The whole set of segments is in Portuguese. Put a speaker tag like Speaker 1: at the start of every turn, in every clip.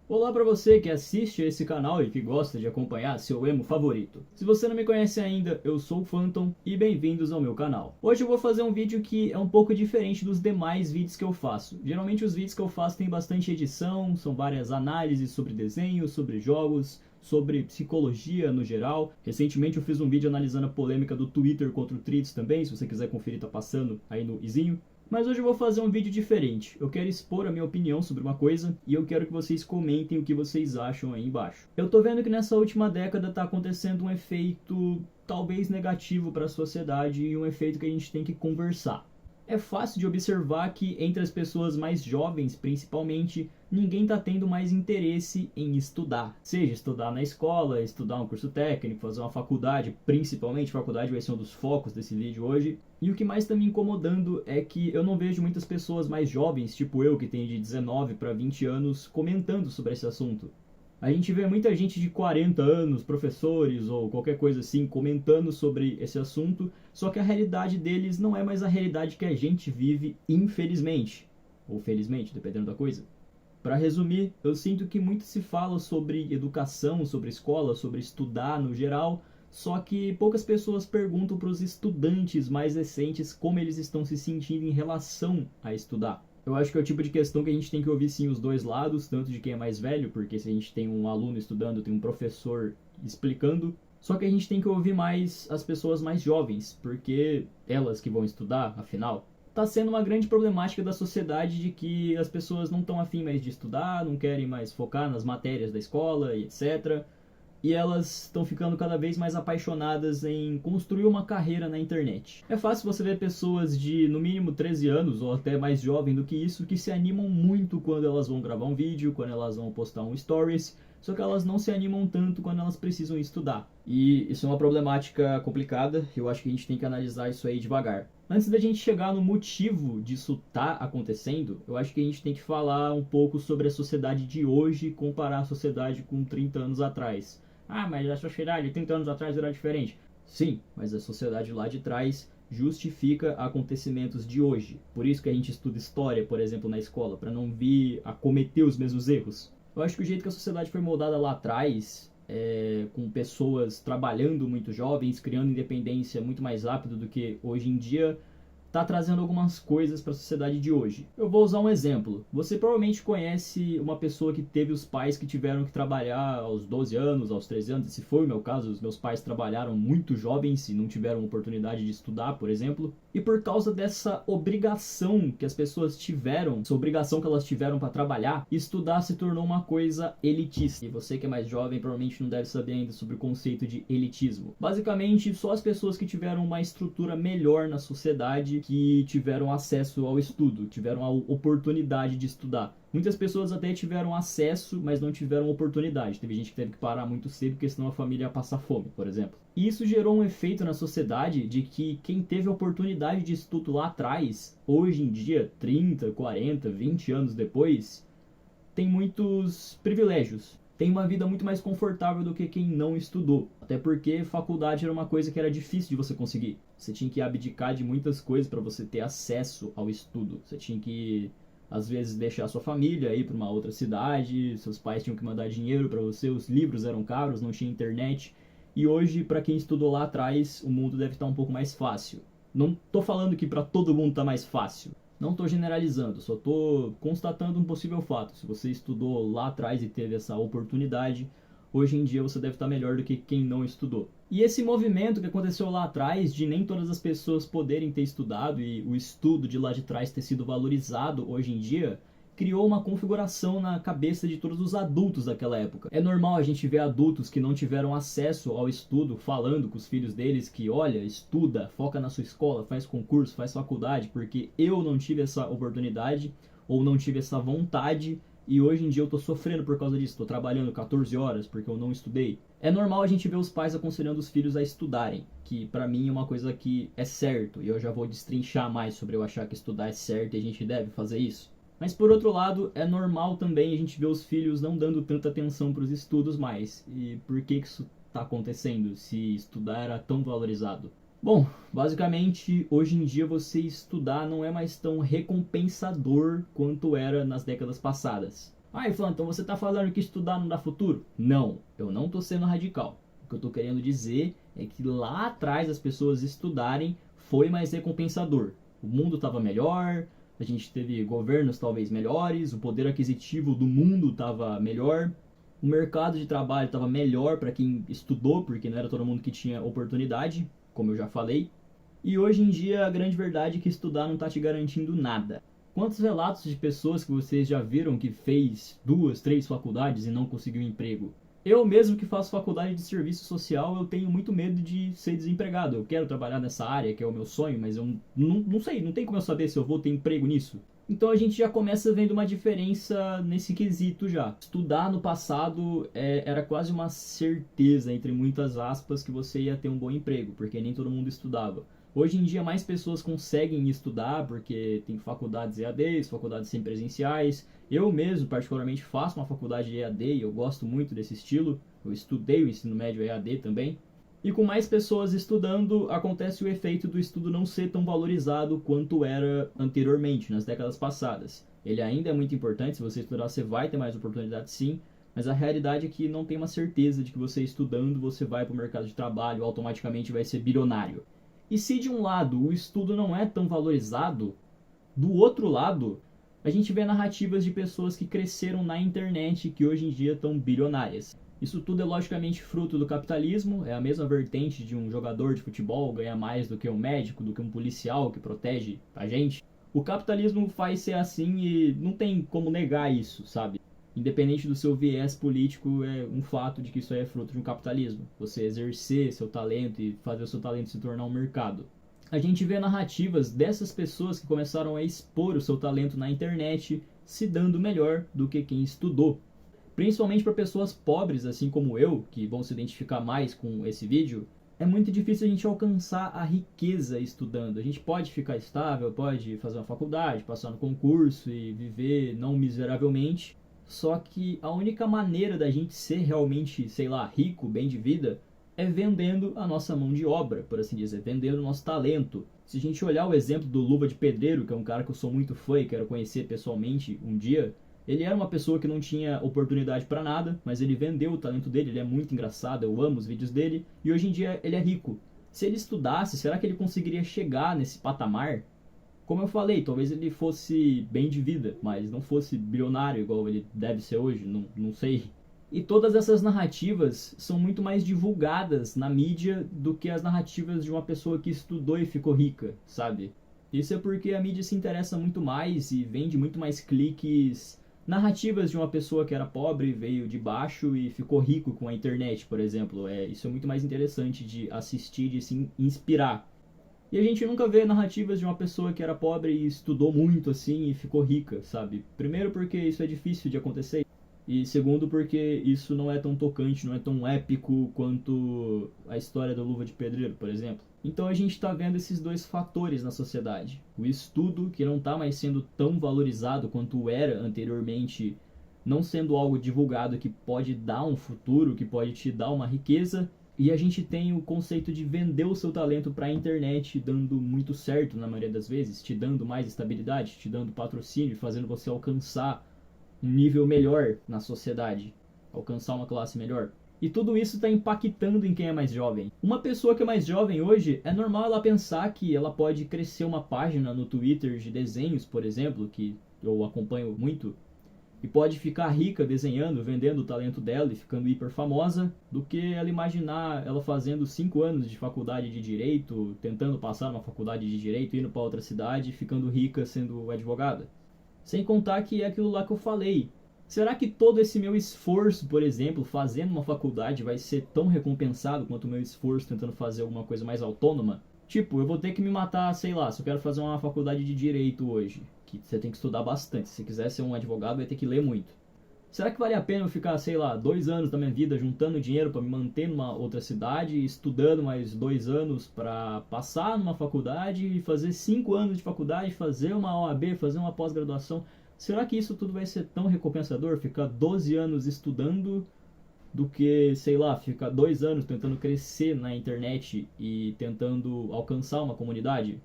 Speaker 1: Olá para você que assiste a esse canal e que gosta de acompanhar seu emo favorito. Se você não me conhece ainda, eu sou o Phantom e bem-vindos ao meu canal. Hoje eu vou fazer um vídeo que é um pouco diferente dos demais vídeos que eu faço. Geralmente os vídeos que eu faço têm bastante edição, são várias análises sobre desenhos, sobre jogos, sobre psicologia no geral. Recentemente eu fiz um vídeo analisando a polêmica do Twitter contra o Threads também, se você quiser conferir tá passando aí no izinho. Mas hoje eu vou fazer um vídeo diferente. Eu quero expor a minha opinião sobre uma coisa e eu quero que vocês comentem o que vocês acham aí embaixo. Eu tô vendo que nessa última década tá acontecendo um efeito talvez negativo para a sociedade e um efeito que a gente tem que conversar. É fácil de observar que entre as pessoas mais jovens, principalmente, ninguém está tendo mais interesse em estudar. Seja estudar na escola, estudar um curso técnico, fazer uma faculdade, principalmente faculdade vai ser um dos focos desse vídeo hoje. E o que mais está me incomodando é que eu não vejo muitas pessoas mais jovens, tipo eu, que tem de 19 para 20 anos, comentando sobre esse assunto. A gente vê muita gente de 40 anos, professores ou qualquer coisa assim, comentando sobre esse assunto, só que a realidade deles não é mais a realidade que a gente vive, infelizmente. Ou felizmente, dependendo da coisa. Para resumir, eu sinto que muito se fala sobre educação, sobre escola, sobre estudar no geral, só que poucas pessoas perguntam para os estudantes mais recentes como eles estão se sentindo em relação a estudar. Eu acho que é o tipo de questão que a gente tem que ouvir sim os dois lados, tanto de quem é mais velho, porque se a gente tem um aluno estudando, tem um professor explicando, só que a gente tem que ouvir mais as pessoas mais jovens, porque elas que vão estudar, afinal. Tá sendo uma grande problemática da sociedade de que as pessoas não estão afim mais de estudar, não querem mais focar nas matérias da escola e etc. E elas estão ficando cada vez mais apaixonadas em construir uma carreira na internet. É fácil você ver pessoas de no mínimo 13 anos ou até mais jovem do que isso que se animam muito quando elas vão gravar um vídeo, quando elas vão postar um stories, só que elas não se animam tanto quando elas precisam estudar. E isso é uma problemática complicada, eu acho que a gente tem que analisar isso aí devagar. Antes da gente chegar no motivo disso tá acontecendo, eu acho que a gente tem que falar um pouco sobre a sociedade de hoje e comparar a sociedade com 30 anos atrás. Ah, mas a sociedade 30 anos atrás era diferente. Sim, mas a sociedade lá de trás justifica acontecimentos de hoje. Por isso que a gente estuda história, por exemplo, na escola, para não vir a cometer os mesmos erros. Eu acho que o jeito que a sociedade foi moldada lá atrás, com pessoas trabalhando muito jovens, criando independência muito mais rápido do que hoje em dia, está trazendo algumas coisas para a sociedade de hoje. Eu vou usar um exemplo. Você provavelmente conhece uma pessoa que teve os pais que tiveram que trabalhar aos 12 anos, aos 13 anos. Se foi o meu caso, os meus pais trabalharam muito jovens e não tiveram oportunidade de estudar, por exemplo. E por causa dessa obrigação que as pessoas tiveram, essa obrigação que elas tiveram para trabalhar, estudar se tornou uma coisa elitista. E você que é mais jovem provavelmente não deve saber ainda sobre o conceito de elitismo. Basicamente, só as pessoas que tiveram uma estrutura melhor na sociedade que tiveram acesso ao estudo, tiveram a oportunidade de estudar. Muitas pessoas até tiveram acesso, mas não tiveram oportunidade. Teve gente que teve que parar muito cedo, porque senão a família ia passar fome, por exemplo. E isso gerou um efeito na sociedade de que quem teve a oportunidade de estudo lá atrás, hoje em dia, 30, 40, 20 anos depois, tem muitos privilégios. Tem uma vida muito mais confortável do que quem não estudou. Até porque faculdade era uma coisa que era difícil de você conseguir. Você tinha que abdicar de muitas coisas para você ter acesso ao estudo. Você tinha que, às vezes, deixar sua família, ir para uma outra cidade, seus pais tinham que mandar dinheiro para você, os livros eram caros, não tinha internet. E hoje, para quem estudou lá atrás, o mundo deve estar um pouco mais fácil. Não tô falando que para todo mundo tá mais fácil. Não estou generalizando, só estou constatando um possível fato. Se você estudou lá atrás e teve essa oportunidade, hoje em dia você deve estar melhor do que quem não estudou. E esse movimento que aconteceu lá atrás, de nem todas as pessoas poderem ter estudado e o estudo de lá de trás ter sido valorizado hoje em dia, criou uma configuração na cabeça de todos os adultos daquela época. É normal a gente ver adultos que não tiveram acesso ao estudo falando com os filhos deles que, olha, estuda, foca na sua escola, faz concurso, faz faculdade, porque eu não tive essa oportunidade ou não tive essa vontade e hoje em dia eu tô sofrendo por causa disso, tô trabalhando 14 horas porque eu não estudei. É normal a gente ver os pais aconselhando os filhos a estudarem, que pra mim é uma coisa que é certo, e eu já vou destrinchar mais sobre eu achar que estudar é certo e a gente deve fazer isso. Mas por outro lado, é normal também a gente ver os filhos não dando tanta atenção para os estudos mais. E por que isso está acontecendo, se estudar era tão valorizado? Bom, basicamente, hoje em dia você estudar não é mais tão recompensador quanto era nas décadas passadas. Ah, Flávio, então você está falando que estudar não dá futuro? Não, eu não estou sendo radical. O que eu estou querendo dizer é que lá atrás as pessoas estudarem foi mais recompensador. O mundo estava melhor, a gente teve governos talvez melhores, o poder aquisitivo do mundo estava melhor, o mercado de trabalho estava melhor para quem estudou, porque não era todo mundo que tinha oportunidade, como eu já falei. E hoje em dia a grande verdade é que estudar não está te garantindo nada. Quantos relatos de pessoas que vocês já viram que fez 2, 3 faculdades e não conseguiu emprego? Eu mesmo que faço faculdade de serviço social, eu tenho muito medo de ser desempregado. Eu quero trabalhar nessa área, que é o meu sonho, mas eu não sei, não tem como eu saber se eu vou ter emprego nisso. Então a gente já começa vendo uma diferença nesse quesito já. Estudar no passado era quase uma certeza, entre muitas aspas, que você ia ter um bom emprego, porque nem todo mundo estudava. Hoje em dia mais pessoas conseguem estudar porque tem faculdades EADs, faculdades semipresenciais. Eu mesmo particularmente faço uma faculdade de EAD e eu gosto muito desse estilo. Eu estudei o ensino médio EAD também. E com mais pessoas estudando, acontece o efeito do estudo não ser tão valorizado quanto era anteriormente, nas décadas passadas. Ele ainda é muito importante, se você estudar você vai ter mais oportunidades sim, mas a realidade é que não tem uma certeza de que você estudando você vai para o mercado de trabalho automaticamente vai ser bilionário. E se de um lado o estudo não é tão valorizado, do outro lado a gente vê narrativas de pessoas que cresceram na internet que hoje em dia estão bilionárias. Isso tudo é logicamente fruto do capitalismo, é a mesma vertente de um jogador de futebol ganhar mais do que um médico, do que um policial que protege a gente. O capitalismo faz ser assim e não tem como negar isso, sabe? Independente do seu viés político, é um fato de que isso aí é fruto de um capitalismo. Você exercer seu talento e fazer o seu talento se tornar um mercado. A gente vê narrativas dessas pessoas que começaram a expor o seu talento na internet se dando melhor do que quem estudou. Principalmente para pessoas pobres, assim como eu, que vão se identificar mais com esse vídeo, é muito difícil a gente alcançar a riqueza estudando. A gente pode ficar estável, pode fazer uma faculdade, passar no concurso e viver não miseravelmente. Só que a única maneira da gente ser realmente, sei lá, rico, bem de vida, é vendendo a nossa mão de obra, por assim dizer, vendendo o nosso talento. Se a gente olhar o exemplo do Luva de Pedreiro, que é um cara que eu sou muito fã e quero conhecer pessoalmente um dia, ele era uma pessoa que não tinha oportunidade para nada, mas ele vendeu o talento dele, ele é muito engraçado, eu amo os vídeos dele, e hoje em dia ele é rico. Se ele estudasse, será que ele conseguiria chegar nesse patamar? Como eu falei, talvez ele fosse bem de vida, mas não fosse bilionário igual ele deve ser hoje, não sei. E todas essas narrativas são muito mais divulgadas na mídia do que as narrativas de uma pessoa que estudou e ficou rica, sabe? Isso é porque a mídia se interessa muito mais e vende muito mais cliques. Narrativas de uma pessoa que era pobre, veio de baixo e ficou rico com a internet, por exemplo. Isso é muito mais interessante de assistir e se inspirar. E a gente nunca vê narrativas de uma pessoa que era pobre e estudou muito assim e ficou rica, sabe? Primeiro porque isso é difícil de acontecer. E segundo porque isso não é tão tocante, não é tão épico quanto a história da Luva de Pedreiro, por exemplo. Então a gente está vendo esses dois fatores na sociedade. O estudo, que não está mais sendo tão valorizado quanto era anteriormente, não sendo algo divulgado que pode dar um futuro, que pode te dar uma riqueza. E a gente tem o conceito de vender o seu talento para a internet, dando muito certo na maioria das vezes, te dando mais estabilidade, te dando patrocínio, fazendo você alcançar um nível melhor na sociedade, alcançar uma classe melhor. E tudo isso está impactando em quem é mais jovem. Uma pessoa que é mais jovem hoje, é normal ela pensar que ela pode crescer uma página no Twitter de desenhos, por exemplo, que eu acompanho muito, e pode ficar rica desenhando, vendendo o talento dela e ficando hiper famosa, do que ela imaginar ela fazendo 5 anos de faculdade de Direito, tentando passar numa faculdade de Direito, indo para outra cidade e ficando rica sendo advogada. Sem contar que é aquilo lá que eu falei. Será que todo esse meu esforço, por exemplo, fazendo uma faculdade vai ser tão recompensado quanto o meu esforço tentando fazer alguma coisa mais autônoma? Tipo, eu vou ter que me matar, sei lá, se eu quero fazer uma faculdade de Direito hoje, que você tem que estudar bastante. Se quiser ser um advogado, vai ter que ler muito. Será que vale a pena eu ficar, sei lá, 2 anos da minha vida juntando dinheiro para me manter numa outra cidade, estudando mais 2 anos para passar numa faculdade e fazer 5 anos de faculdade, fazer uma OAB, fazer uma pós-graduação? Será que isso tudo vai ser tão recompensador? Ficar 12 anos estudando do que, sei lá, ficar 2 anos tentando crescer na internet e tentando alcançar uma comunidade?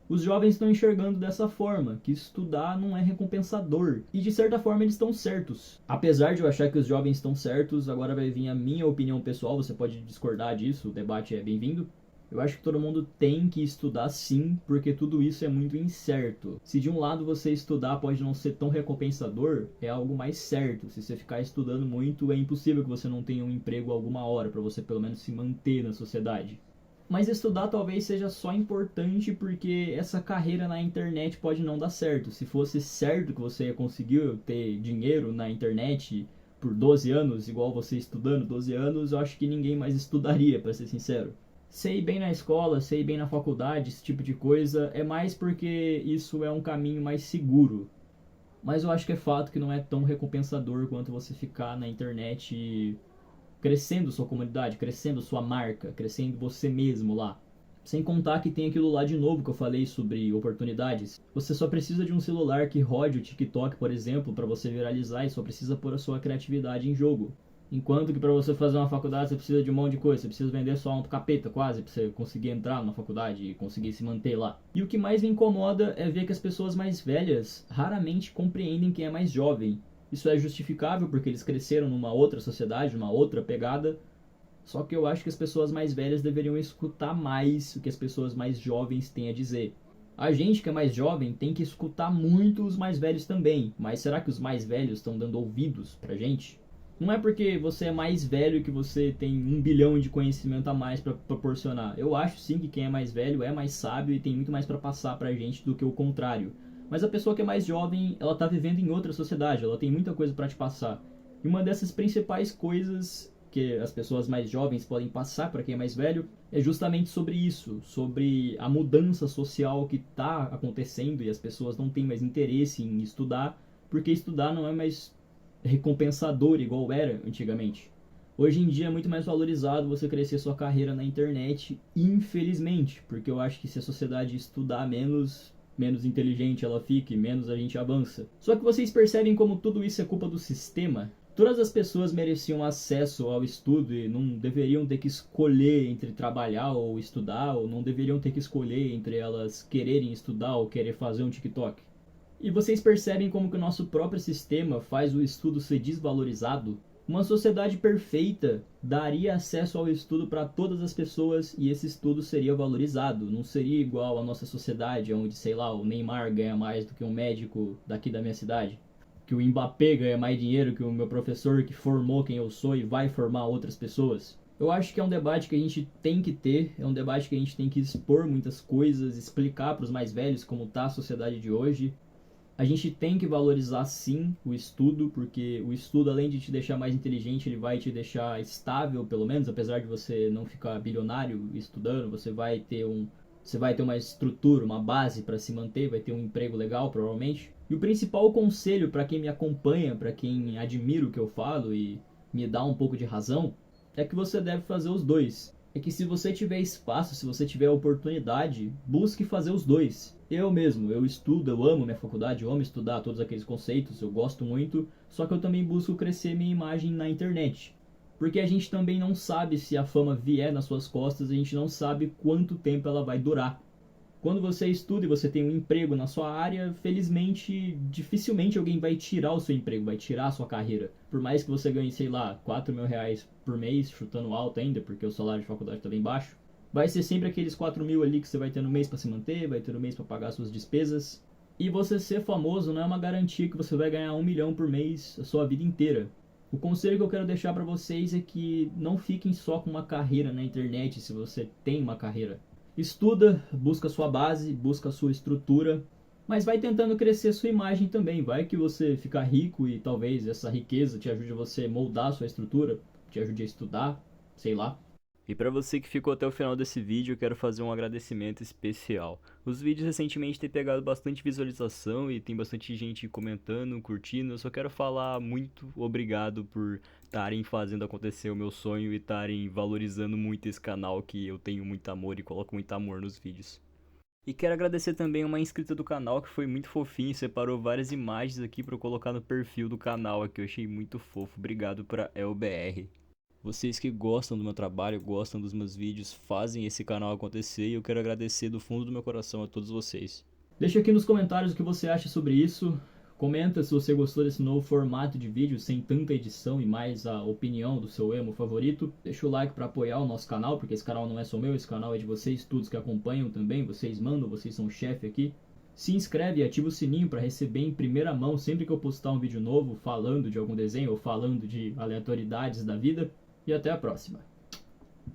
Speaker 1: Os jovens estão enxergando dessa forma, que estudar não é recompensador. E de certa forma eles estão certos. Apesar de eu achar que os jovens estão certos, agora vai vir a minha opinião pessoal, você pode discordar disso, o debate é bem-vindo. Eu acho que todo mundo tem que estudar sim, porque tudo isso é muito incerto. Se de um lado você estudar pode não ser tão recompensador, é algo mais certo. Se você ficar estudando muito, é impossível que você não tenha um emprego alguma hora, para você pelo menos se manter na sociedade. Mas estudar talvez seja só importante porque essa carreira na internet pode não dar certo. Se fosse certo que você conseguiu ter dinheiro na internet por 12 anos, igual você estudando 12 anos, eu acho que ninguém mais estudaria, para ser sincero. Sei bem na escola, sei bem na faculdade, esse tipo de coisa, é mais porque isso é um caminho mais seguro. Mas eu acho que é fato que não é tão recompensador quanto você ficar na internet crescendo sua comunidade, crescendo sua marca, crescendo você mesmo lá. Sem contar que tem aquilo lá de novo que eu falei sobre oportunidades. Você só precisa de um celular que rode o TikTok, por exemplo, para você viralizar e só precisa pôr a sua criatividade em jogo. Enquanto que para você fazer uma faculdade você precisa de um monte de coisa, você precisa vender só um capeta quase para você conseguir entrar numa faculdade e conseguir se manter lá. E o que mais me incomoda é ver que as pessoas mais velhas raramente compreendem quem é mais jovem. Isso é justificável porque eles cresceram numa outra sociedade, numa outra pegada. Só que eu acho que as pessoas mais velhas deveriam escutar mais o que as pessoas mais jovens têm a dizer. A gente que é mais jovem tem que escutar muito os mais velhos também, mas será que os mais velhos estão dando ouvidos pra gente? Não é porque você é mais velho que você tem 1 bilhão de conhecimento a mais para proporcionar. Eu acho sim que quem é mais velho é mais sábio e tem muito mais para passar pra gente do que o contrário. Mas a pessoa que é mais jovem, ela tá vivendo em outra sociedade, ela tem muita coisa para te passar. E uma dessas principais coisas que as pessoas mais jovens podem passar para quem é mais velho é justamente sobre isso, sobre a mudança social que está acontecendo e as pessoas não têm mais interesse em estudar, porque estudar não é mais recompensador igual era antigamente. Hoje em dia é muito mais valorizado você crescer sua carreira na internet, infelizmente, porque eu acho que se a sociedade estudar menos inteligente ela fique, menos a gente avança. Só que vocês percebem como tudo isso é culpa do sistema? Todas as pessoas mereciam acesso ao estudo e não deveriam ter que escolher entre trabalhar ou estudar, ou não deveriam ter que escolher entre elas quererem estudar ou querer fazer um TikTok. E vocês percebem como que o nosso próprio sistema faz o estudo ser desvalorizado? Uma sociedade perfeita daria acesso ao estudo para todas as pessoas e esse estudo seria valorizado. Não seria igual à nossa sociedade, onde, sei lá, o Neymar ganha mais do que um médico daqui da minha cidade. Que o Mbappé ganha mais dinheiro que o meu professor que formou quem eu sou e vai formar outras pessoas. Eu acho que é um debate que a gente tem que ter, é um debate que a gente tem que expor muitas coisas, explicar para os mais velhos como está a sociedade de hoje. A gente tem que valorizar sim o estudo, porque o estudo, além de te deixar mais inteligente, ele vai te deixar estável, pelo menos, apesar de você não ficar bilionário estudando, você vai ter uma estrutura, uma base para se manter, vai ter um emprego legal, provavelmente. E o principal conselho para quem me acompanha, para quem admira o que eu falo e me dá um pouco de razão, é que você deve fazer os dois. É que se você tiver espaço, se você tiver oportunidade, busque fazer os dois. Eu mesmo, eu estudo, eu amo minha faculdade, eu amo estudar todos aqueles conceitos, eu gosto muito, só que eu também busco crescer minha imagem na internet. Porque a gente também não sabe se a fama vier nas suas costas, a gente não sabe quanto tempo ela vai durar. Quando você estuda e você tem um emprego na sua área, felizmente, dificilmente alguém vai tirar o seu emprego, vai tirar a sua carreira. Por mais que você ganhe, sei lá, 4 mil reais por mês, chutando alto ainda, porque o salário de faculdade está bem baixo, vai ser sempre aqueles 4 mil ali que você vai ter no mês para se manter, vai ter no mês para pagar suas despesas. E você ser famoso não é uma garantia que você vai ganhar 1 milhão por mês a sua vida inteira. O conselho que eu quero deixar para vocês é que não fiquem só com uma carreira na internet se você tem uma carreira. Estuda, busca sua base, busca sua estrutura, mas vai tentando crescer sua imagem também. Vai que você ficar rico e talvez essa riqueza te ajude a você moldar sua estrutura, te ajude a estudar, sei lá. E para você que ficou até o final desse vídeo, eu quero fazer um agradecimento especial. Os vídeos recentemente têm pegado bastante visualização e tem bastante gente comentando, curtindo. Eu só quero falar muito obrigado por estarem fazendo acontecer o meu sonho e estarem valorizando muito esse canal que eu tenho muito amor e coloco muito amor nos vídeos. E quero agradecer também uma inscrita do canal que foi muito fofinha e separou várias imagens aqui para eu colocar no perfil do canal aqui. Eu achei muito fofo. Obrigado pra ElBR. Vocês que gostam do meu trabalho, gostam dos meus vídeos, fazem esse canal acontecer e eu quero agradecer do fundo do meu coração a todos vocês. Deixa aqui nos comentários o que você acha sobre isso. Comenta se você gostou desse novo formato de vídeo, sem tanta edição e mais a opinião do seu emo favorito. Deixa o like para apoiar o nosso canal, porque esse canal não é só meu, esse canal é de vocês, todos que acompanham também, vocês mandam, vocês são o chefe aqui. Se inscreve e ativa o sininho para receber em primeira mão sempre que eu postar um vídeo novo falando de algum desenho ou falando de aleatoriedades da vida. E até a próxima.